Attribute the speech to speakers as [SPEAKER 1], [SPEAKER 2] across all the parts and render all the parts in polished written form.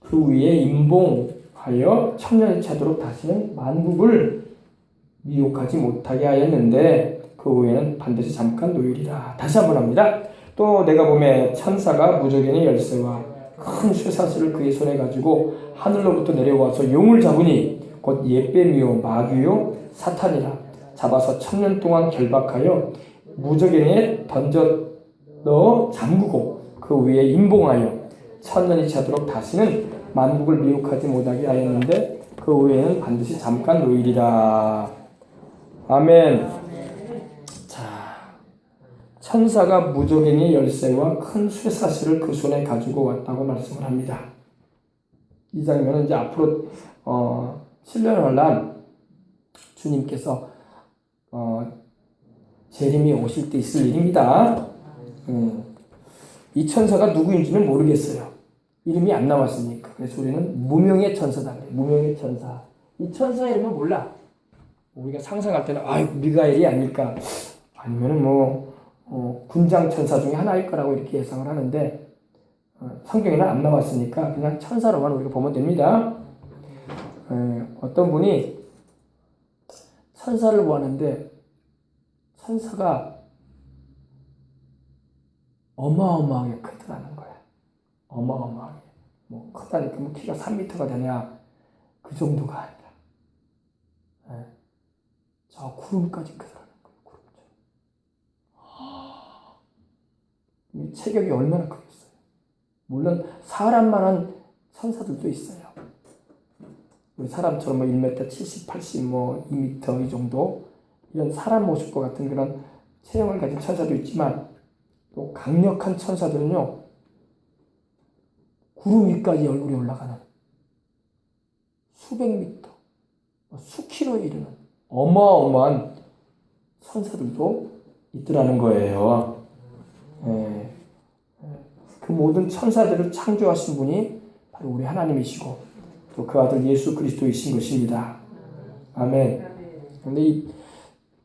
[SPEAKER 1] 그 위에 임봉하여 천년이 차도록 다시는 만국을 미혹하지 못하게 하였는데 그 후에는 반드시 잠깐 노율이라. 다시 한번 합니다. 또 내가 보매 천사가 무저갱의 열쇠와 큰 쇠사슬을 그의 손에 가지고 하늘로부터 내려와서 용을 잡으니 곧 옛뱀이요 마귀요 사탄이라. 잡아서 천년 동안 결박하여 무저갱에 던져 넣어 잠그고 그 위에 임봉하여 천년이 차도록 다시는 만국을 미혹하지 못하게 하였는데 그 후에는 반드시 잠깐 노일이라. 아멘. 자, 천사가 무저갱의 열쇠와 큰 쇠사슬을 그 손에 가지고 왔다고 말씀을 합니다. 이 장면은 이제 앞으로 7년을 난 주님께서 재림이 오실 때 있을 일입니다. 이 천사가 누구인지는 모르겠어요. 이름이 안 나왔으니까. 그래서 우리는 무명의 천사다. 무명의 천사. 이 천사 이름은 몰라. 우리가 상상할 때는 미가엘이 아닐까, 아니면은 군장 천사 중에 하나일 거라고 이렇게 예상을 하는데 성경에는 안 나왔으니까 그냥 천사로만 우리가 보면 됩니다. 어떤 분이 천사를 보았는데 천사가 어마어마하게 크더라는 거야. 어마어마하게. 크다니까 키가 3m가 되냐, 그 정도가 아니라 저 구름까지 크더라는 거예요. 구름처럼. 이 체격이 얼마나 크겠어요. 물론 사람만한 천사들도 있어요. 우리 사람처럼 1m 70, 80, 2m 이 정도, 이런 사람 모습과 같은 그런 체형을 가진 천사도 있지만 또 강력한 천사들은요, 구름 위까지 얼굴이 올라가는 수백 미터, 수킬로에 이르는 어마어마한 천사들도 있더라는 거예요. 그 모든 천사들을 창조하신 분이 바로 우리 하나님이시고 또 그 아들 예수 그리스도이신 것입니다. 아멘. 그런데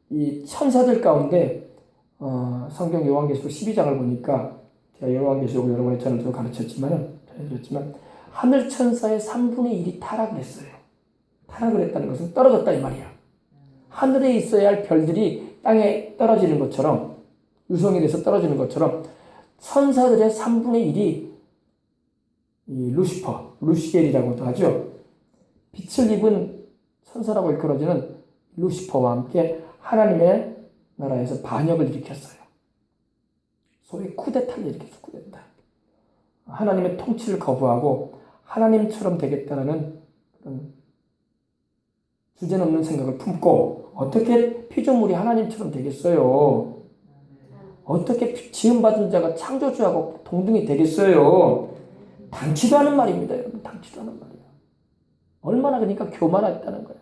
[SPEAKER 1] 이 천사들 가운데 성경 요한계시록 12장을 보니까, 제가 요한계시록을 여러 번에 전에도 전해드렸지만 하늘 천사의 3분의 1이 타락을 했어요. 타락을 했다는 것은 떨어졌다 이 말이야. 하늘에 있어야 할 별들이 땅에 떨어지는 것처럼, 유성이 돼서 떨어지는 것처럼 천사들의 3분의 1이 이 루시겔이라고도 하죠. 빛을 입은 천사라고 일컬어지는 루시퍼와 함께 하나님의 나라에서 반역을 일으켰어요. 소위 쿠데타를 일으켰어요. 쿠데타. 하나님의 통치를 거부하고 하나님처럼 되겠다라는 그런 주제넘는 생각을 품고, 어떻게 피조물이 하나님처럼 되겠어요? 어떻게 지음받은 자가 창조주하고 동등이 되겠어요? 당치도 않은 말입니다, 여러분. 당치도 않은 말이에요. 얼마나 그러니까 교만했다는 거예요.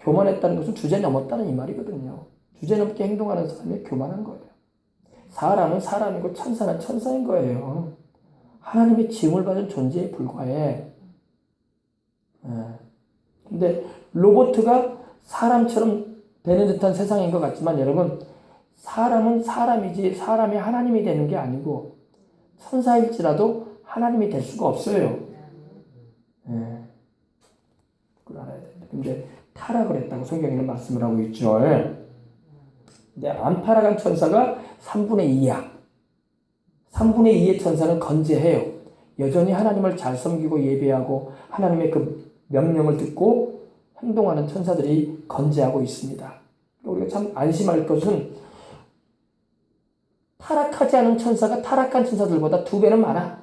[SPEAKER 1] 교만했다는 것은 주제 넘었다는 이 말이거든요. 주제 넘게 행동하는 사람이 교만한 거예요. 사람은 사람이고 천사는 천사인 거예요. 하나님의 지음을 받은 존재에 불과해. 근데 로봇가 사람처럼 되는 듯한 세상인 것 같지만, 여러분, 사람은 사람이지 사람이 하나님이 되는 게 아니고 천사일지라도 하나님이 될 수가 없어요. 그걸 알아야 됩니다. 근데 타락을 했다고 성경에는 말씀을 하고 있죠. 근데 안 타락한 천사가 3분의 2야. 3분의 2의 천사는 건재해요. 여전히 하나님을 잘 섬기고 예배하고 하나님의 그 명령을 듣고 행동하는 천사들이 건재하고 있습니다. 우리가 참 안심할 것은 타락하지 않은 천사가 타락한 천사들보다 2배는 많아.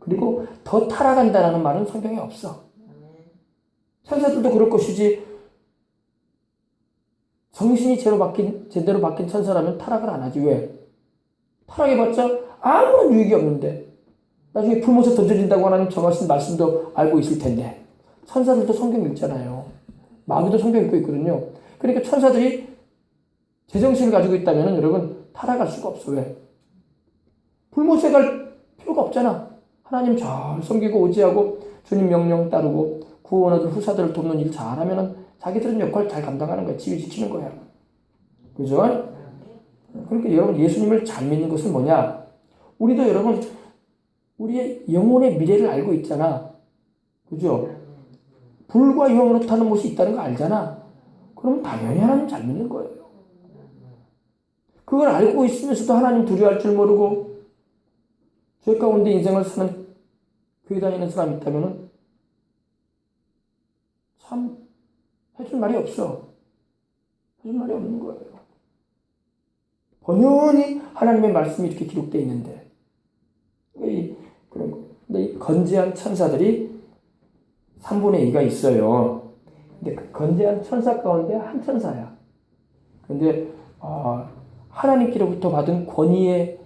[SPEAKER 1] 그리고 더 타락한다는 말은 성경에 없어. 천사들도 그럴 것이지, 정신이 제대로 바뀐 천사라면 타락을 안 하지. 왜? 타락해봤자 아무런 유익이 없는데 나중에 불못에 던져진다고 하나님 정하신 말씀도 알고 있을 텐데. 천사들도 성경 읽잖아요. 마귀도 성경 읽고 있거든요. 그러니까 천사들이 제정신을 가지고 있다면 여러분 타락할 수가 없어. 왜? 불못에 갈 필요가 없잖아. 하나님 잘 섬기고 의지하고 주님 명령 따르고 구원 얻을 후사들을 돕는 일 잘하면 자기들은 역할을 잘 감당하는 거야. 지휘 지키는 거야. 그죠? 그러니까 여러분, 예수님을 잘 믿는 것은 뭐냐? 우리도 여러분 우리의 영혼의 미래를 알고 있잖아. 그죠? 불과 영으로 타는 곳이 있다는 거 알잖아. 그럼 당연히 하나님 잘 믿는 거예요. 그걸 알고 있으면서도 하나님 두려워할 줄 모르고 죄 가운데 인생을 사는 교회 다니는 사람이 있다면 참 해줄 말이 없어. 해줄 말이 없는 거예요. 번연히 하나님의 말씀이 이렇게 기록되어 있는데 그런 거. 근데 이 건재한 천사들이 3분의 2가 있어요. 근데 그 건재한 천사 가운데 한 천사야. 근데 하나님께로부터 받은 권위의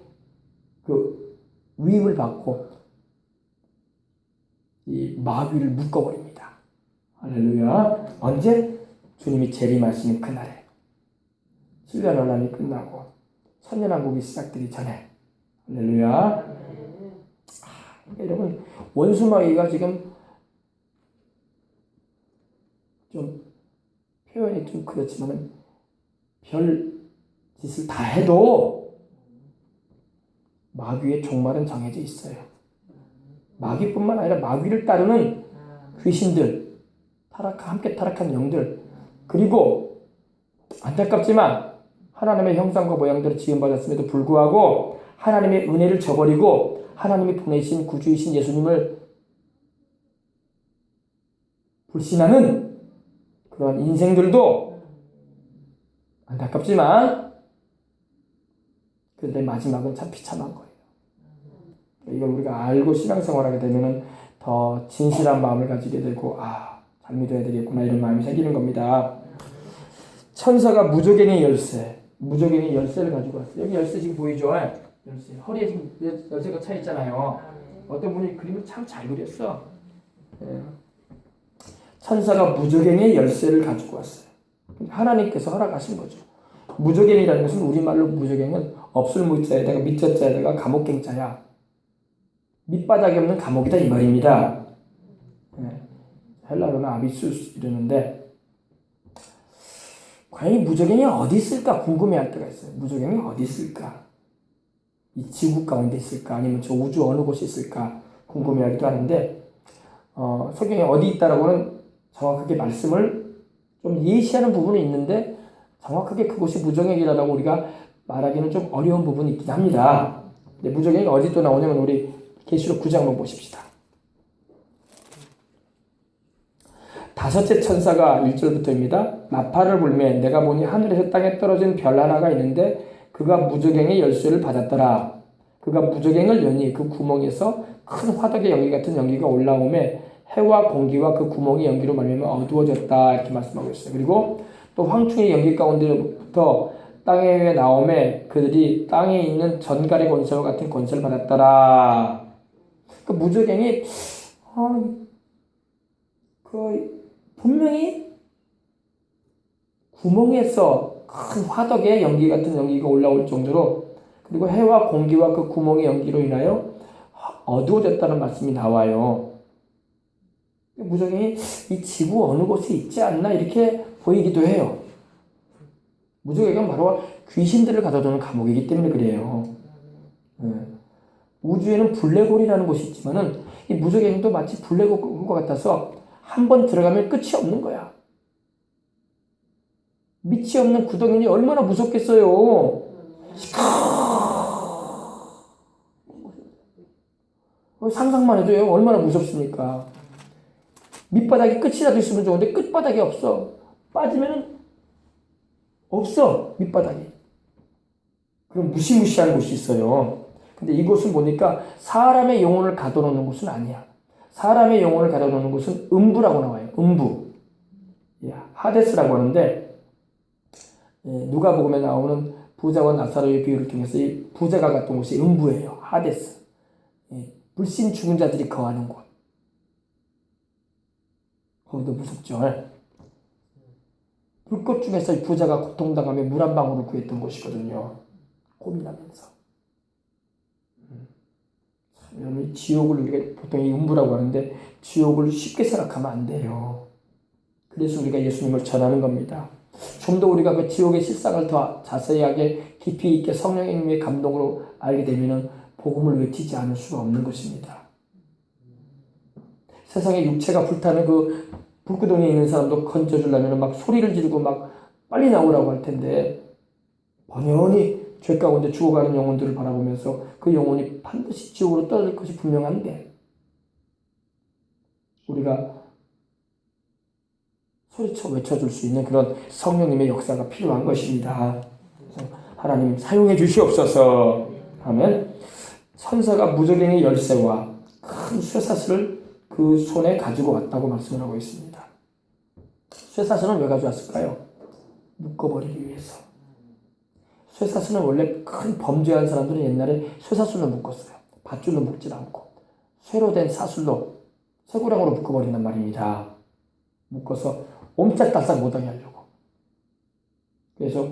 [SPEAKER 1] 그 위임을 받고 이 마귀를 묶어버립니다. 할렐루야. 언제? 주님이 재림하시는 그날에. 신라논란이 끝나고 천년왕국이 시작되기 전에. 할렐루야. 여러분 원수 마귀가 지금 좀 표현이 좀 그렇지만은 별 짓을 다 해도 마귀의 종말은 정해져 있어요. 마귀뿐만 아니라 마귀를 따르는 귀신들, 함께 타락한 영들, 그리고 안타깝지만 하나님의 형상과 모양대로 지음받았음에도 불구하고 하나님의 은혜를 저버리고 하나님이 보내신 구주이신 예수님을 불신하는 그런 인생들도 안타깝지만 그들의 마지막은 참 비참한 거예요. 이걸 우리가 알고 신앙생활하게 되면 더 진실한 마음을 가지게 되고 잘 믿어야 되겠구나 이런 마음이 생기는 겁니다. 천사가 무저갱의 열쇠를 가지고 왔어요. 여기 열쇠 지금 보이죠? 열쇠. 허리에 지금 열쇠가 차 있잖아요. 어떤 분이 그림을 참 잘 그렸어. 천사가 무저갱의 열쇠를 가지고 왔어요. 하나님께서 허락하신 거죠. 무저갱이라는 것은 우리말로 무저갱은 없을 무자에다가 밑자자에다가 감옥갱자야. 밑바닥이 없는 감옥이다 이 말입니다. 헬라어로는 아비수스 이러는데 과연 이 무저갱이 어디 있을까 궁금해할 때가 있어요. 무저갱이 어디 있을까? 이 지구 가운데 있을까? 아니면 저 우주 어느 곳에 있을까? 궁금해하기도 하는데 성경에 어디 있다라고는 정확하게 말씀을 좀 예시하는 부분이 있는데 정확하게 그곳이 무저갱이라고 우리가 말하기는 좀 어려운 부분이 있긴 합니다. 근데 무저갱이 어디 또 나오냐면 우리 계시록 9장 한번 보십시다. 다섯째 천사가 1절부터입니다. 나팔을 불매 내가 보니 하늘에서 땅에 떨어진 별 하나가 있는데 그가 무저갱의 열쇠를 받았더라. 그가 무저갱을 여니 그 구멍에서 큰 화덕의 연기 같은 연기가 올라오매 해와 공기와 그 구멍의 연기로 말미암아 어두워졌다 이렇게 말씀하고 있어요. 그리고 또 황충의 연기 가운데부터 땅에 나오매 그들이 땅에 있는 전갈의 권세와 같은 권세를 받았더라. 그 무저갱이 분명히 구멍에서 큰 화덕의 연기 같은 연기가 올라올 정도로 그리고 해와 공기와 그 구멍의 연기로 인하여 어두워졌다는 말씀이 나와요. 무저갱이 이 지구 어느 곳에 있지 않나 이렇게 보이기도 해요. 무저갱은 바로 귀신들을 가둬두는 감옥이기 때문에 그래요. 우주에는 블랙홀이라는 곳이 있지만은 이 무저갱도 마치 블랙홀과 같아서 한번 들어가면 끝이 없는 거야. 밑이 없는 구덩이니 얼마나 무섭겠어요. 상상만 해도요 얼마나 무섭습니까. 밑바닥에 끝이라도 있으면 좋은데 끝바닥이 없어. 빠지면은 없어 밑바닥이. 그럼 무시무시한 곳이 있어요. 근데 이곳은 보니까 사람의 영혼을 가둬놓는 곳은 아니야. 사람의 영혼을 가둬놓는 곳은 음부라고 나와요. 음부. 하데스라고 하는데 누가복음에 나오는 부자와 나사로의 비유를 통해서 이 부자가 갔던 곳이 음부예요. 하데스. 불신 죽은 자들이 거하는 곳. 거기도 무섭죠. 불꽃 중에서 이 부자가 고통당하며 물 한 방울을 구했던 곳이거든요. 고민하면서. 여러분, 지옥을 우리가 보통 이 음부라고 하는데 지옥을 쉽게 생각하면 안 돼요. 그래서 우리가 예수님을 전하는 겁니다. 좀 더 우리가 그 지옥의 실상을 더 자세하게 깊이 있게 성령님의 감동으로 알게 되면은 복음을 외치지 않을 수가 없는 것입니다. 세상에 육체가 불타는 그 불구덩이에 있는 사람도 건져주려면 막 소리를 지르고 막 빨리 나오라고 할 텐데, 번연히 죄 가운데 죽어가는 영혼들을 바라보면서 그 영혼이 반드시 지옥으로 떨어질 것이 분명한데, 우리가 소리쳐 외쳐줄 수 있는 그런 성령님의 역사가 필요한 것입니다. 그래서 하나님 사용해 주시옵소서 하면, 천사가 무저갱의 열쇠와 큰 쇠사슬을 그 손에 가지고 왔다고 말씀을 하고 있습니다. 쇠사슬은 왜 가져왔을까요? 묶어버리기 위해서. 쇠사슬은 원래 큰 범죄한 사람들은 옛날에 쇠사슬로 묶었어요. 밧줄로 묶지 않고 쇠로 된 사슬로, 쇠고랑으로 묶어버린단 말입니다. 묶어서 옴짝달싹 못하게 하려고. 그래서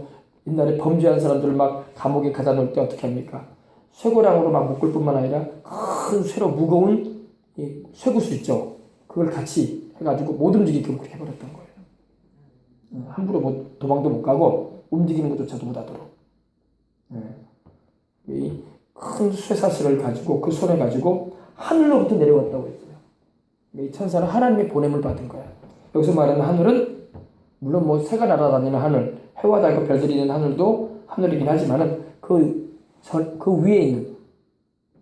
[SPEAKER 1] 옛날에 범죄한 사람들을 막 감옥에 가다 놓을 때 어떻게 합니까? 쇠고랑으로 막 묶을 뿐만 아니라 큰 쇠로 무거운 이 쇠구슬 있죠. 그걸 같이 해가지고 못 움직이게 그렇게 해버렸던 거예요. 함부로 뭐 도망도 못 가고 움직이는 것조차도 못하도록. 이 큰 쇠사슬을 가지고 그 손에 가지고 하늘로부터 내려왔다고 했어요. 이 천사는 하나님의 보냄을 받은 거야. 여기서 말하는 하늘은 물론 뭐 새가 날아다니는 하늘, 해와 달과 별들이 있는 하늘도 하늘이긴 하지만은 그 위에 있는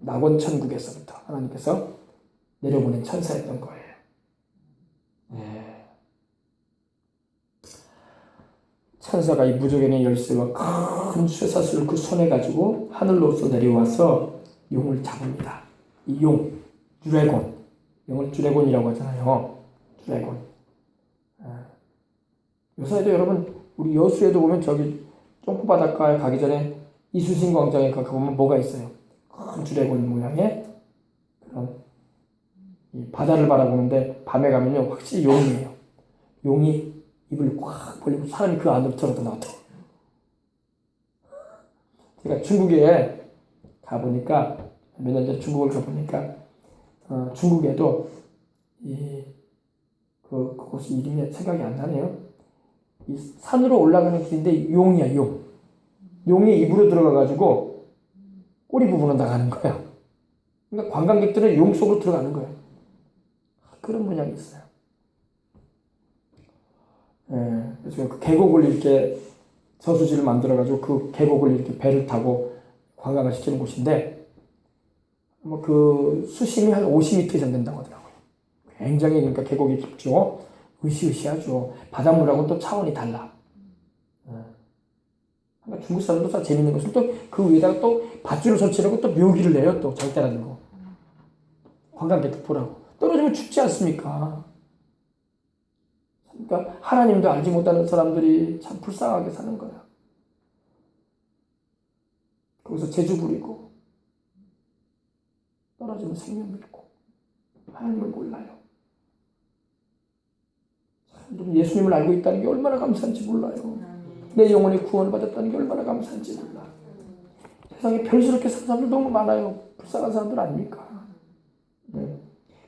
[SPEAKER 1] 낙원 천국에서부터 하나님께서 내려보낸 천사였던 거예요. 천사가 이 무저갱의 열쇠와 큰 쇠사슬을 그 손에 가지고 하늘로서 내려와서 용을 잡습니다. 이 용, 드래곤, 용을 드래곤이라고 하잖아요. 드래곤. 요새도 여러분, 우리 여수에도 보면 저기 점프 바닷가에 가기 전에 이수신 광장에 가보면 뭐가 있어요? 큰 드래곤 모양의 그런 이 바다를 바라보는데, 밤에 가면요 확실히 용이에요. 용이 입을 꽉 벌리고 사람이 그 안으로 들어가 나왔대요. 제가 중국에 가보니까, 몇 년 전에 중국을 가보니까 중국에도 그곳이 이름이 생각이 안 나네요. 이 산으로 올라가는 길인데 용이야, 용. 용이 입으로 들어가가지고 꼬리 부분은 나가는 거야. 그러니까 관광객들은 용 속으로 들어가는 거예요. 그런 문양이 있어요. 그래서 그 계곡을 이렇게 저수지를 만들어가지고 그 계곡을 이렇게 배를 타고 관광을 시키는 곳인데, 뭐 그 수심이 한 50m 이상 된다고 하더라고요. 굉장히, 그러니까 계곡이 깊죠. 으시으시하죠. 바닷물하고는 또 차원이 달라. 그러니까 중국 사람도 다 재밌는 것은 또 그 위에다가 또 밧줄을 설치하고 또 묘기를 내요. 또 잘 따라주고 관광객들 보라고. 떨어지면 죽지 않습니까? 그러니까 하나님도 알지 못하는 사람들이 참 불쌍하게 사는 거야. 거기서 재주 부리고 떨어지면 생명 잃고 하나님을 몰라요. 예수님을 알고 있다는 게 얼마나 감사한지 몰라요. 내 영혼이 구원을 받았다는 게 얼마나 감사한지 몰라. 세상에 별스럽게 사는 사람들 너무 많아요. 불쌍한 사람들 아닙니까?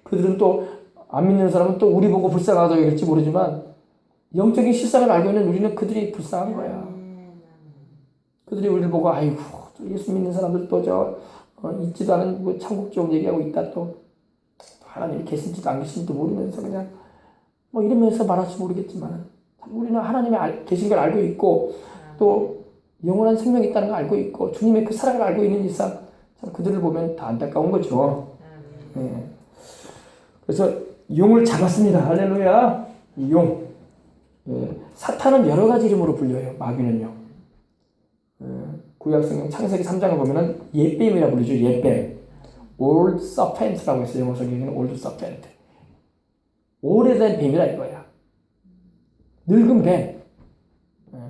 [SPEAKER 1] 그들은 또 안 믿는 사람은 또 우리 보고 불쌍하다고 얘기할지 모르지만, 영적인 실상을 알고 있는 우리는 그들이 불쌍한 거야. 그들이 우리를 보고 아이고 예수 믿는 사람들 또 있지도 않은 뭐 천국 쪽 얘기하고 있다, 또 하나님이 계신지도 안 계신지도 모르면서 그냥 뭐 이러면서 말할지 모르겠지만, 우리는 하나님이 계신 걸 알고 있고 또 영원한 생명이 있다는 걸 알고 있고 주님의 그 사랑을 알고 있는 이상 참 그들을 보면 다 안타까운 거죠. 그래서 용을 잡았습니다. 할렐루야. 이 용. 사탄은 여러 가지 이름으로 불려요. 마귀는요. 구약성경 창세기 3장을 보면은 옛뱀이라고 부르죠. 옛뱀. Old Serpent라고 했어요. 영어 성경에는 Old Serpent. 오래된 뱀이라 이거야. 늙은 뱀.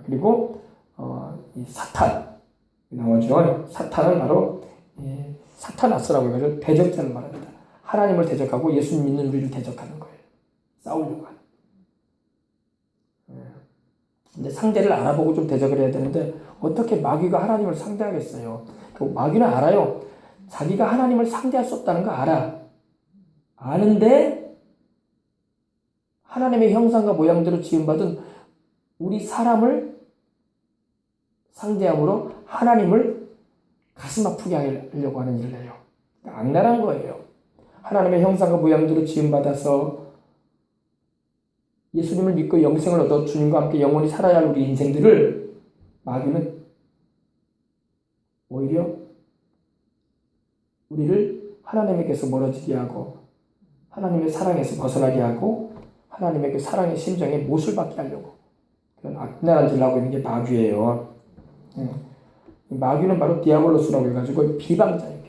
[SPEAKER 1] 그리고 이 사탄 나오죠. 사탄은 바로 사타나스라고 해가지고 대적자를 말합니다. 하나님을 대적하고 예수 믿는 우리를 대적하는 거예요. 싸우려고 하는. 근데 상대를 알아보고 좀 대적을 해야 되는데 어떻게 마귀가 하나님을 상대하겠어요? 그 마귀는 알아요. 자기가 하나님을 상대할 수 없다는 거 알아. 아는데 하나님의 형상과 모양대로 지음받은 우리 사람을 상대함으로 하나님을 가슴 아프게 하려고 하는 일을 해요. 악랄한 거예요. 하나님의 형상과 모양대로 지음받아서 예수님을 믿고 영생을 얻어 주님과 함께 영원히 살아야 할 우리 인생들을 마귀는 오히려 우리를 하나님에게서 멀어지게 하고 하나님의 사랑에서 벗어나게 하고 하나님의 그 사랑의 심정에 못을 받게 하려고 그런 악랄한 짓을 하고 있는 게 마귀예요. 마귀는 바로 디아볼로스라고 해가지고 비방자예요.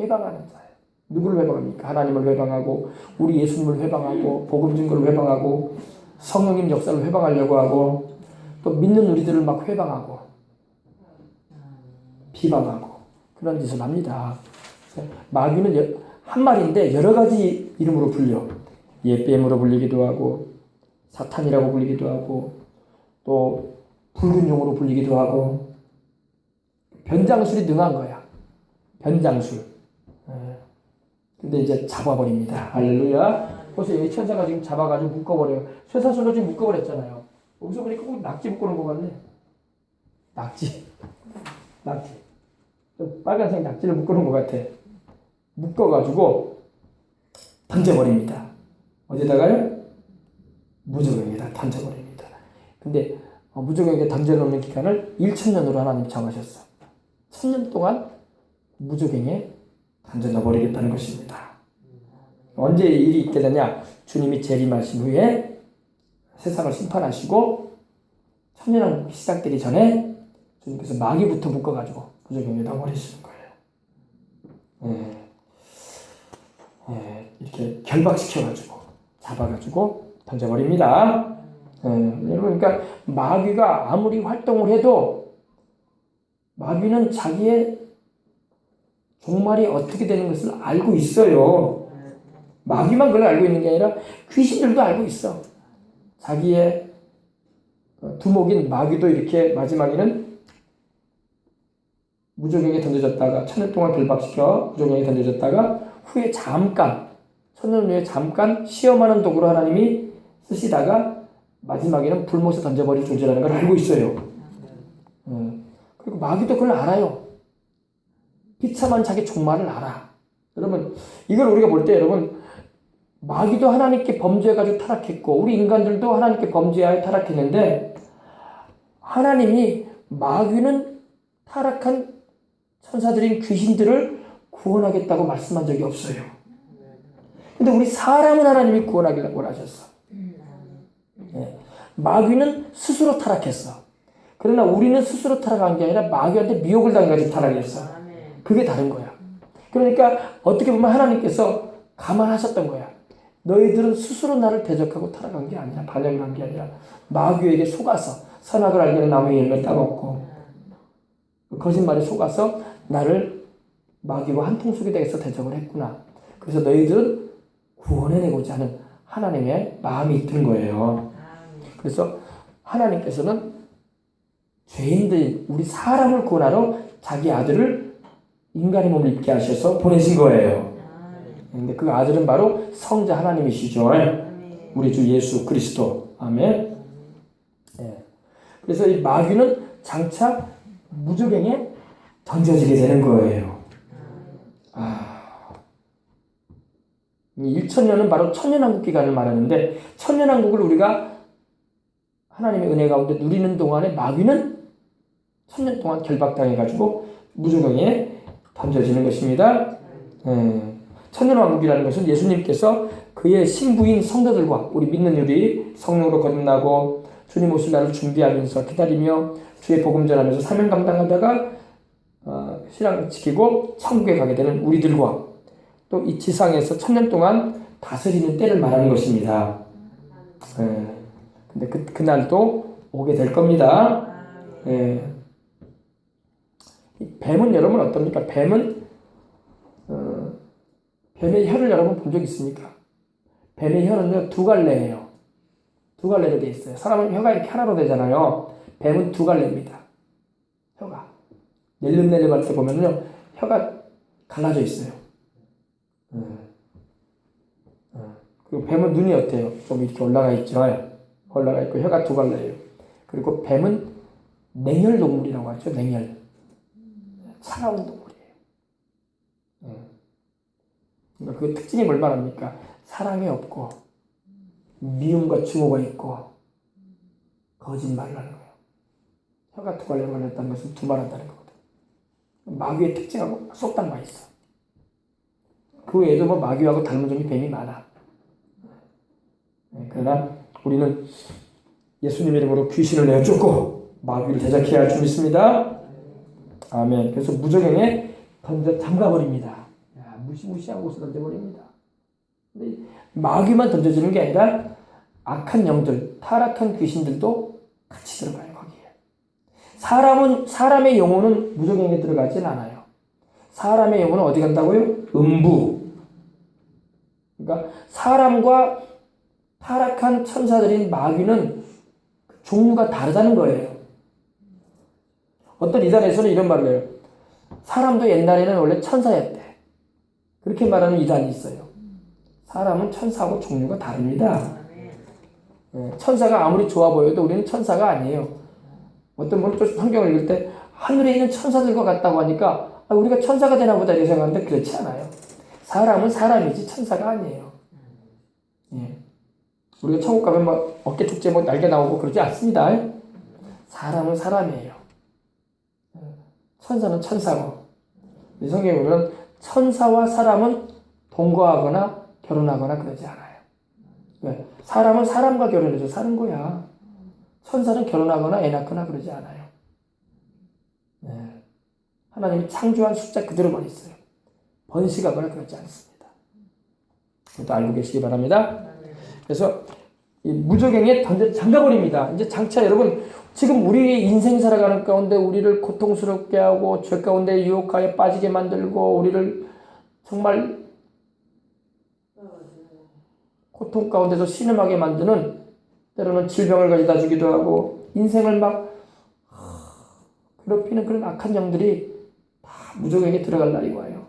[SPEAKER 1] 회방하는 자예요. 누구를 회방합니까? 하나님을 회방하고 우리 예수님을 회방하고 복음 증거를 회방하고 성령님 역사를 회방하려고 하고 또 믿는 우리들을 막 회방하고 비방하고 그런 짓을 합니다. 마귀는 한 마리인데 여러 가지 이름으로 불려. 예뱀으로 불리기도 하고 사탄이라고 불리기도 하고 또 붉은 용으로 불리기도 하고 변장술이 능한 거야. 변장술. 근데 이제 잡아버립니다. 할렐루야. 보세요. 이 천사가 지금 잡아가지고 묶어버려요. 쇠사슬로 지금 묶어버렸잖아요. 여기서 보니까 꼭 낙지 묶어놓은 것 같네. 낙지. 빨간색 낙지를 묶어놓은 것 같아. 묶어가지고 던져버립니다. 어디다가요? 무저갱에다 던져버립니다. 근데 무저갱에 던져놓는 기간을 1000년으로 하나님 정하셨어. 1000년 동안 무저갱에 던져버리겠다는 것입니다. 언제 일이 있게 되냐? 주님이 재림하신 후에 세상을 심판하시고 천년왕국이 시작되기 전에 주님께서 마귀부터 묶어가지고 무저갱에다 버리시는 거예요. 이렇게 결박시켜가지고 잡아가지고 던져버립니다. 여러분, 그러니까 마귀가 아무리 활동을 해도 마귀는 자기의 종말이 어떻게 되는 것을 알고 있어요. 마귀만 그걸 알고 있는 게 아니라 귀신들도 알고 있어. 자기의 두목인 마귀도 이렇게 마지막에는 무저갱에 던져졌다가 천년 동안 결박시켜 무저갱에 던져졌다가 후에 잠깐 천년 후에 잠깐 시험하는 도구로 하나님이 쓰시다가 마지막에는 불못에 던져버릴 존재라는 걸 알고 있어요. 그리고 마귀도 그걸 알아요. 비참한 자기 종말을 알아. 여러분, 이걸 우리가 볼 때 여러분, 마귀도 하나님께 범죄해가지고 타락했고 우리 인간들도 하나님께 범죄하여 타락했는데 하나님이 마귀는 타락한 천사들인 귀신들을 구원하겠다고 말씀한 적이 없어요. 근데 우리 사람은 하나님이 구원하기를 원하셨어. 마귀는 스스로 타락했어. 그러나 우리는 스스로 타락한 게 아니라 마귀한테 미혹을 당해가지고 타락했어. 그게 다른 거야. 그러니까 어떻게 보면 하나님께서 감안하셨던 거야. 너희들은 스스로 나를 대적하고 타락한 게 아니라 반역을 한 게 아니라 마귀에게 속아서 선악을 알게는 나무의 열매 따먹고 거짓말에 속아서 나를 마귀와 한 통속이 되어서 대적을 했구나. 그래서 너희들은 구원해내고자 하는 하나님의 마음이 든 거예요. 그래서 하나님께서는 죄인들, 우리 사람을 구원하러 자기 아들을 인간의 몸을 입게 하셔서 보내신 거예요. 근데 그 아들은 바로 성자 하나님이시죠. 우리 주 예수 그리스도. 아멘. 그래서 이 마귀는 장차 무저갱에 던져지게 되는 거예요. 1000년은 바로 천년왕국 기간을 말하는데 천년왕국을 우리가 하나님의 은혜 가운데 누리는 동안에 마귀는 1000년 동안 결박당해가지고 무저갱에 던져지는 것입니다. 천년왕국이라는 것은 예수님께서 그의 신부인 성도들과 우리 믿는 우리 성령으로 거듭나고 주님 오실 날을 준비하면서 기다리며 주의 복음 전하면서 사명 감당하다가 신앙을 지키고 천국에 가게 되는 우리들과 또 이 지상에서 1000년 동안 다스리는 때를 말하는 것입니다. 근데 그날도 오게 될 겁니다. 뱀은 여러분 어떻습니까? 뱀의 혀를 여러분 본 적 있습니까? 뱀의 혀는요, 두 갈래예요. 두 갈래로 되어 있어요. 사람은 혀가 이렇게 하나로 되잖아요. 뱀은 두 갈래입니다. 혀가. 낼름낼름 할 때 보면요, 혀가 갈라져 있어요. 그리고 뱀은 눈이 어때요? 좀 이렇게 올라가 있죠. 올라가 있고 혀가 두 갈래예요. 그리고 뱀은 냉혈 동물이라고 하죠. 냉혈. 차가운 동물이에요. 그 특징이 뭘 말합니까? 사랑이 없고 미움과 증오가 있고 거짓말을 하는 거예요. 혀가 두 갈래로 갈렸다는 것은 두말한다는 거거든. 마귀의 특징하고 쏙 닮아 있어. 그 외에도 뭐 마귀하고 닮은 점이 뱀이 많아. 그러나 우리는 예수님 이름으로 귀신을 내어 쫓고 마귀를 대적해야 할 줄 믿습니다. 아멘. 그래서 무저갱에 던져 잠가버립니다. 무시무시한 곳에 던져버립니다. 근데 마귀만 던져지는 게 아니라 악한 영들, 타락한 귀신들도 같이 들어가요, 거기에. 사람의 영혼은 무저갱에 들어가진 않아요. 사람의 영혼은 어디 간다고요? 음부. 그러니까 사람과 타락한 천사들인 마귀는 종류가 다르다는 거예요. 어떤 이단에서는 이런 말을 해요. 사람도 옛날에는 원래 천사였대. 그렇게 말하는 이단이 있어요. 사람은 천사하고 종류가 다릅니다. 천사가 아무리 좋아 보여도 우리는 천사가 아니에요. 어떤 분은 또 성경을 읽을 때 하늘에 있는 천사들과 같다고 하니까 우리가 천사가 되나 보다 이렇게 생각하는데 그렇지 않아요. 사람은 사람이지 천사가 아니에요. 우리가 천국 가면 막 어깨 축제 뭐 날개 나오고 그러지 않습니다. 사람은 사람이에요. 천사는 천사고. 성경에 보면 천사와 사람은 동거하거나 결혼하거나 그러지 않아요. 왜? 사람은 사람과 결혼해서 사는 거야. 천사는 결혼하거나 애 낳거나 그러지 않아요. 하나님이 창조한 숫자 그대로만 있어요. 번식하거나 그러지 않습니다. 그것도 알고 계시기 바랍니다. 그래서 이 무저갱에 던져 잠가버립니다. 이제 장차 여러분 지금 우리 인생 살아가는 가운데 우리를 고통스럽게 하고 죄 가운데 유혹하여 빠지게 만들고 우리를 정말 고통 가운데서 신음하게 만드는 때로는 질병을 가져다 주기도 하고 인생을 막 괴롭히는 그런 악한 영들이 다 무저갱에 들어갈 날이 와요.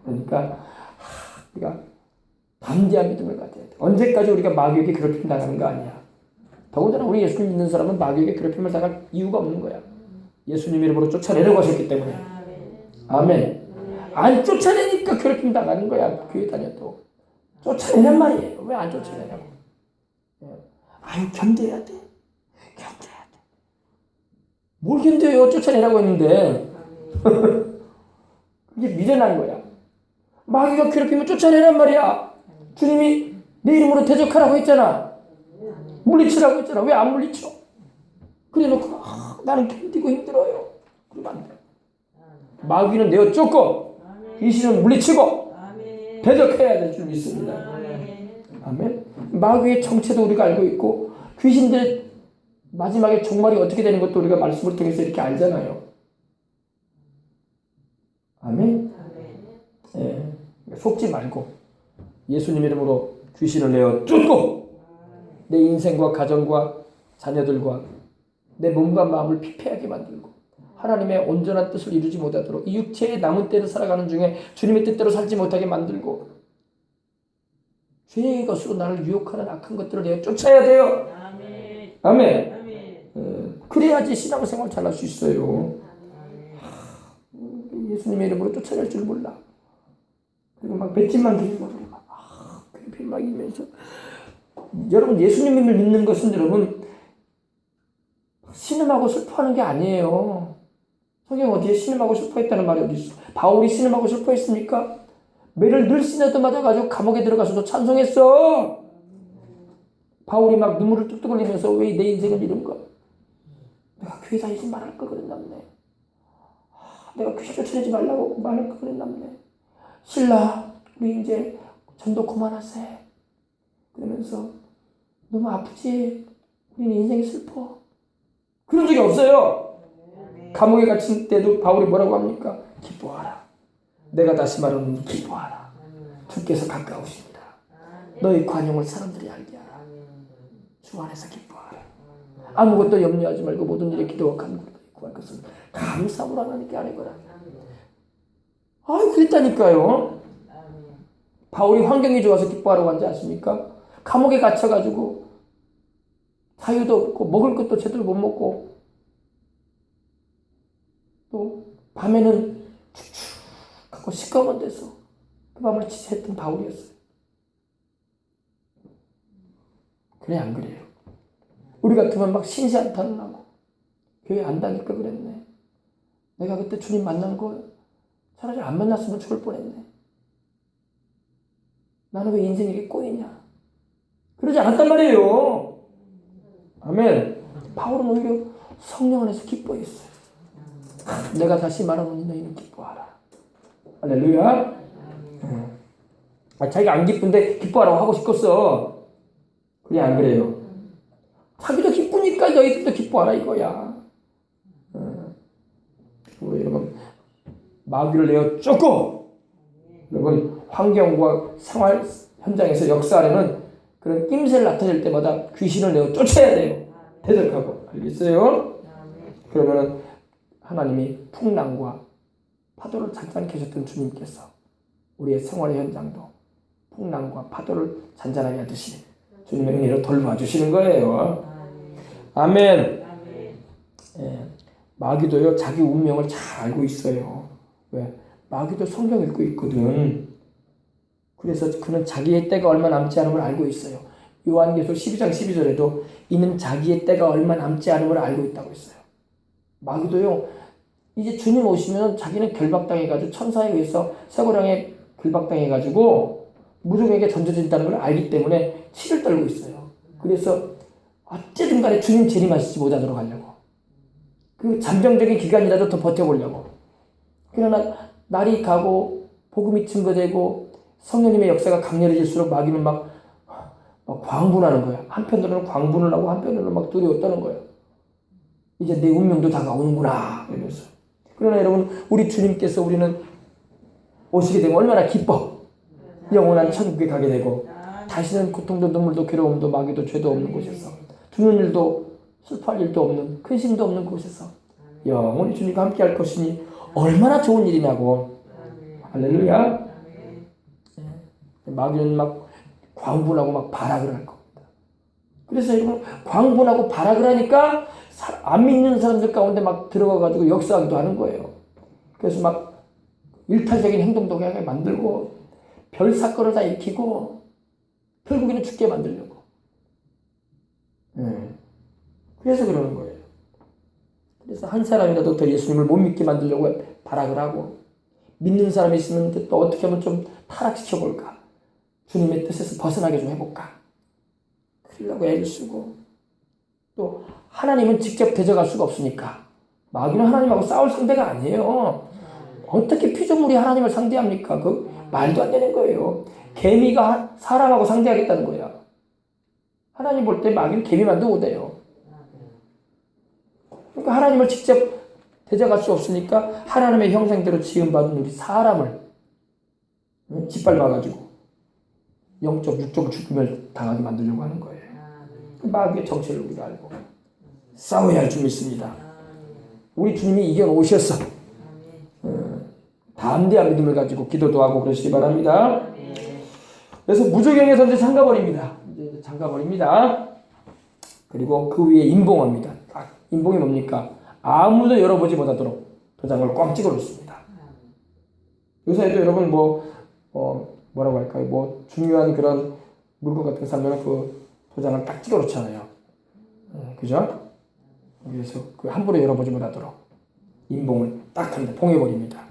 [SPEAKER 1] 그러니까 우리가 담대한 믿음을 가져야 돼. 언제까지 우리가 마귀에게 괴롭힘 당하는 거 아니야. 더군다나 우리 예수님 믿는 사람은 마귀에게 괴롭힘을 당할 이유가 없는 거야. 예수님 이름으로 쫓아내려고 하셨기 때문에. 아멘. 안 쫓아내니까 괴롭힘 당하는 거야. 교회 다녀도. 쫓아내란 말이에요. 왜 안 쫓아내냐고. 아유 견뎌야 돼. 견뎌야 돼. 뭘 견뎌요. 쫓아내라고 했는데. 이게 미련한 거야. 마귀가 괴롭히면 쫓아내란 말이야. 주님이 내 이름으로 대적하라고 했잖아. 물리치라고 했잖아. 왜 안 물리쳐? 그래 놓고 나는 견디고 힘들어요. 그러면 안 돼. 마귀는 내어 쫓고 귀신은 물리치고 대적해야 될 줄 믿습니다. 아멘. 마귀의 정체도 우리가 알고 있고 귀신들의 마지막에 종말이 어떻게 되는 것도 우리가 말씀을 통해서 이렇게 알잖아요. 아멘. 예. 속지 말고 예수님 이름으로 귀신을 내어 쫓고 내 인생과 가정과 자녀들과 내 몸과 마음을 피폐하게 만들고 하나님의 온전한 뜻을 이루지 못하도록 이 육체의 남은 때를 살아가는 중에 주님의 뜻대로 살지 못하게 만들고 죄의 것으로 나를 유혹하는 악한 것들을 내어 쫓아야 돼요. 아멘. 그래야지 신앙생활 잘할 수 있어요. 예수님의 이름으로 쫓아낼 줄 몰라. 그리고 막 맷집만 들고 막 이면서 여러분 예수님을 믿는 것은 여러분 신음하고 슬퍼하는 게 아니에요. 성경 어디에 신음하고 슬퍼했다는 말이 어디 있어? 바울이 신음하고 슬퍼했습니까? 매를 늘 시내도 맞아가지고 감옥에 들어가서도 찬송했어. 바울이 막 눈물을 뚝뚝 흘리면서 왜 내 인생을 이룬가? 내가 교회 다니지 말할 걸 그랬남네. 내가 귀신 쫓아내지 말라고 말할 걸 그랬남네. 신라 우리 이제 전도 그만하세. 그러면서 너무 아프지? 우리는 인생이 슬퍼. 그런 적이 없어요. 감옥에 갇힌 때도 바울이 뭐라고 합니까? 기뻐하라. 내가 다시 말하는 기뻐하라. 주께서 가까우십니다. 너희 관용을 사람들이 알게 하라. 주 안에서 기뻐하라. 아무것도 염려하지 말고 모든 일에 기도와 간구로 구할 것을 감사함으로 하나님께 아뢰거라. 그랬다니까요. 바울이 환경이 좋아서 기뻐하라고 한지 아십니까? 감옥에 갇혀가지고 자유도 없고 먹을 것도 제대로 못 먹고 또 밤에는 축축하고 시꺼먼 데서 그 밤을 지새했던 바울이었어요. 그래 안 그래요? 우리 같으면 막 신세 한탄을 하고 교회 안 다니까 그랬네. 내가 그때 주님 만난 거 차라리 안 만났으면 죽을 뻔했네. 나는 왜 인생이 이렇게 꼬이냐. 그러지 않았단 말이에요. 아멘. 바울은 오히려 성령 안에서 기뻐했어요. 내가 다시 말하노니 너희는 기뻐하라. 할렐루야. 자기가 안 기쁜데 기뻐하라고 하고 싶겠어. 그래 안 그래요? 자기도 기쁘니까 너희들도 기뻐하라 이거야. 우리 여러분 마귀를 내어 쫓고 여러분 환경과 생활 현장에서 역사하려는 그런 낌새를 나타낼 때마다 귀신을 내어 쫓아야 돼요. 대적하고. 알겠어요? 그러면은 하나님이 풍랑과 파도를 잔잔케 하셨던 주님께서 우리의 생활의 현장도 풍랑과 파도를 잔잔하게 하듯이 주님의 은혜로 돌봐주시는 거예요. 아멘. 예, 마귀도요 자기 운명을 잘 알고 있어요. 왜? 마귀도 성경 읽고 있거든. 그래서 그는 자기의 때가 얼마 남지 않은 걸 알고 있어요. 요한계시록 12장 12절에도 이는 자기의 때가 얼마 남지 않은 걸 알고 있다고 했어요. 마귀도요 이제 주님 오시면 자기는 결박당해가지고 천사에 의해서 쇠고랑에 결박당해가지고 무덤에게 던져진다는 걸 알기 때문에 치를 떨고 있어요. 그래서 어쨌든 간에 주님 재림하시지 못하도록 하려고. 그 잠정적인 기간이라도 더 버텨보려고. 그러나 날이 가고 복음이 증거되고 성령님의 역사가 강렬해질수록 마귀는 막 광분하는 거야. 한편으로는 광분을 하고 한편으로는 막 두려워 떠는 거예요. 이제 내 운명도 다가오는구나 이러면서. 그러나 여러분 우리 주님께서 우리는 오시게 되면 얼마나 기뻐. 영원한 천국에 가게 되고 다시는 고통도 눈물도 괴로움도 마귀도 죄도 없는 곳에서 죽는 일도 슬퍼할 일도 없는 근심도 없는 곳에서 영원히 주님과 함께 할 것이니 얼마나 좋은 일이냐고. 할렐루야. 마귀는 막 광분하고 막 발악을 할 겁니다. 그래서 여러분 광분하고 발악을 하니까 안 믿는 사람들 가운데 막 들어가가지고 역사하기도 하는 거예요. 그래서 막 일탈적인 행동도 하게 만들고 별 사건을 다 일으키고 결국에는 죽게 만들려고. 그래서 그러는 거예요. 그래서 한 사람이라도 더 예수님을 못 믿게 만들려고 발악을 하고 믿는 사람이 있으면 또 어떻게 하면 좀 타락시켜볼까. 주님의 뜻에서 벗어나게 좀 해볼까. 그러려고 애를 쓰고 또 하나님은 직접 대적할 수가 없으니까 마귀는 하나님하고 싸울 상대가 아니에요. 어떻게 피조물이 하나님을 상대합니까? 그 말도 안 되는 거예요. 개미가 사람하고 상대하겠다는 거야. 하나님 볼 때 마귀는 개미만도 못해요. 그러니까 하나님을 직접 대적할 수 없으니까 하나님의 형상대로 지음받은 우리 사람을 짓밟아가지고 영적, 육적 죽음을 당하게 만들려고 하는 거예요. 마귀의 정체를 우리가 알고 싸워야 할 줄 믿습니다. 우리 주님이 이겨놓으셨어. 담대한 믿음을 가지고 기도도 하고 그러시기 바랍니다. 그래서 무저경에 던져 잠가버립니다. 이제 잠가버립니다. 그리고 그 위에 임봉합니다. 임봉이 뭡니까? 아무도 열어보지 못하도록 도장을 꽉 찍어 놓습니다. 요새도 여러분 뭐라고 할까요? 뭐 중요한 그런 물건 같은 거 사면 그 도장을 딱 찍어 놓잖아요. 그죠? 그래서 그 함부로 열어보지 못하도록 임봉을 딱 합니다. 봉해버립니다.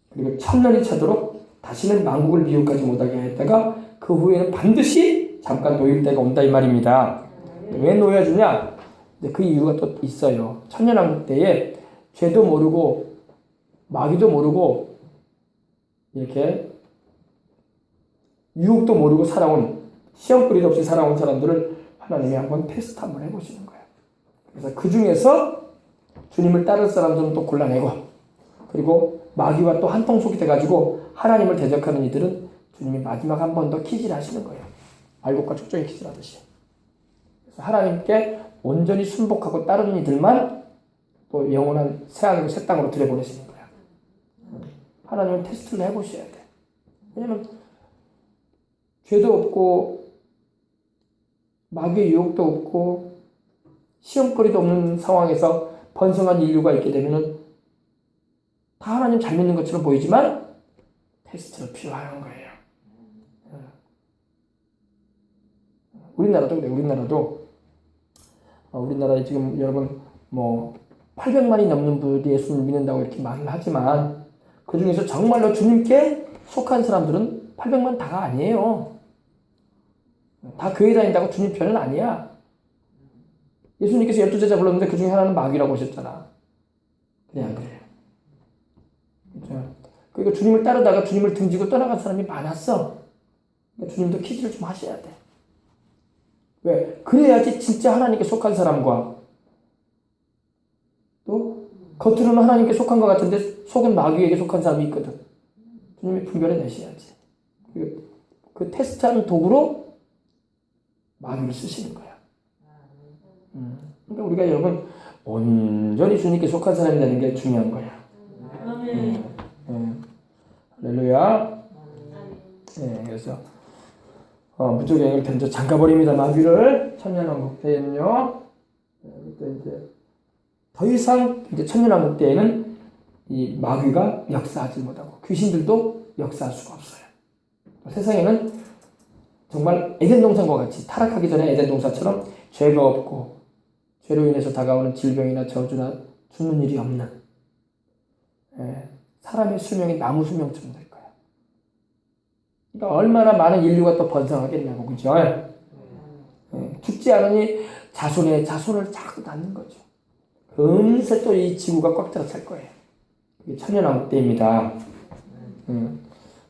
[SPEAKER 1] 그리고 천년이 차도록 다시는 만국을 미혹하지 못하게 했다가 그 후에는 반드시 잠깐 놓일 때가 온다 이 말입니다. 왜 놓여주냐? 그 이유가 또 있어요. 천년왕국 때에 죄도 모르고 마귀도 모르고 이렇게 유혹도 모르고 살아온 시험거리도 없이 살아온 사람들을 하나님이 한번 테스트 한번 해보시는 거예요. 그래서 그 중에서 주님을 따를 사람들은 또 골라내고 그리고 마귀와 또 한통속이 돼가지고 하나님을 대적하는 이들은 주님이 마지막 한 번 더 퀴즈를 하시는 거예요. 알곡과 촉종의 퀴즈를 하듯이. 그래서 하나님께 온전히 순복하고 따르는 이들만 또 영원한 새하늘과 새 땅으로 들여보내시는 거예요. 하나님은 테스트를 해보셔야 돼. 왜냐면 죄도 없고 마귀의 유혹도 없고 시험거리도 없는 상황에서 번성한 인류가 있게 되면은 다 하나님 잘 믿는 것처럼 보이지만 테스트가 필요한 거예요. 우리나라도 그래. 우리나라에 지금 여러분 800만이 넘는 분들이 예수를 믿는다고 이렇게 말을 하지만 그 중에서 정말로 주님께 속한 사람들은 800만 다가 아니에요. 다 교회 다닌다고 주님 편은 아니야. 예수님께서 12제자 불렀는데 그 중에 하나는 마귀라고 하셨잖아. 그래 안 그래요? 그렇죠? 그리고 주님을 따르다가 주님을 등지고 떠나간 사람이 많았어. 그러니까 주님도 퀴즈를 좀 하셔야 돼. 왜? 그래야지 진짜 하나님께 속한 사람과 또 겉으로는 하나님께 속한 것 같은데 속은 마귀에게 속한 사람이 있거든. 주님이 분별해 내셔야지. 그 테스트하는 도구로 마귀를 쓰시는 거야. 그러니까 우리가 여러분 온전히 주님께 속한 사람이 되는 게 중요한 거야. 할렐루야. 그래서 무적행을 던져 잠가버립니다. 마귀를 천년왕국 때에는요. 이제 더 이상 이제 천년왕국 때에는 이 마귀가 역사하지 못하고 귀신들도 역사할 수가 없어요. 세상에는 정말 에덴 동산과 같이 타락하기 전에 에덴 동산처럼 죄가 없고 죄로 인해서 다가오는 질병이나 저주나 죽는 일이 없는 사람의 수명이 나무 수명처럼 될 거야. 그러니까 얼마나 많은 인류가 또 번성하겠냐고, 그죠? 죽지 않으니 자손의 자손을 자꾸 낳는 거죠. 금세 또 이 지구가 꽉 들어찰 거예요. 그게 천년왕국 때입니다.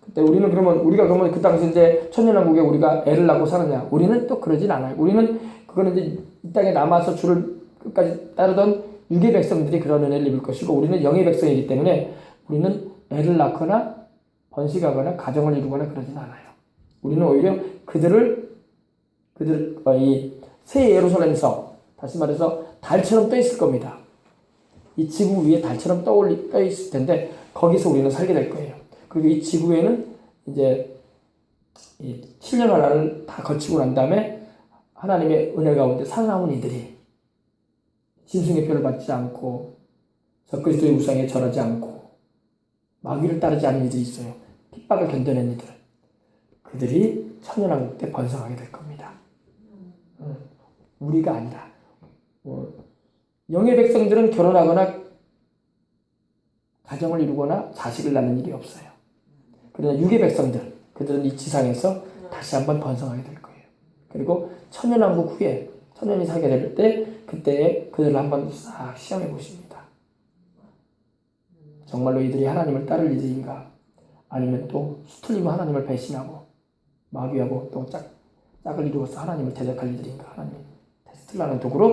[SPEAKER 1] 그때 우리는 그러면 그 당시 이제 천년왕국에 우리가 애를 낳고 사느냐? 우리는 또 그러진 않아요. 우리는 그거는 이제 이 땅에 남아서 주를 끝까지 따르던 육의 백성들이 그런 은혜를 입을 것이고 우리는 영의 백성이기 때문에 우리는 애를 낳거나 번식하거나 가정을 이루거나 그러진 않아요. 우리는 오히려 그들을 이 새 예루살렘서 다시 말해서 달처럼 떠 있을 겁니다. 이 지구 위에 달처럼 떠 있을 텐데 거기서 우리는 살게 될 거예요. 그리고 이 지구에는 이제 이 7년 환란을 다 거치고 난 다음에 하나님의 은혜 가운데 살아남은 이들이 짐승의 표를 받지 않고 적그리스도의 우상에 절하지 않고 마귀를 따르지 않은 이들이 있어요. 핍박을 견뎌낸 이들. 그들이 천년왕국 때 번성하게 될 겁니다. 우리가 아니라 영의 백성들은 결혼하거나 가정을 이루거나 자식을 낳는 일이 없어요. 그러나 육의 백성들, 그들은 이 지상에서 다시 한번 번성하게 될 거예요. 그리고 천년왕국 후에 천년이 살게 될 때 그때 그들을 한번 싹 시험해 보십니다. 정말로 이들이 하나님을 따를 이들인가? 아니면 또 수틀리고 하나님을 배신하고 마귀하고 또 짝을 이루어서 하나님을 대적할 이들인가? 하나님 테스트를 하는 도구로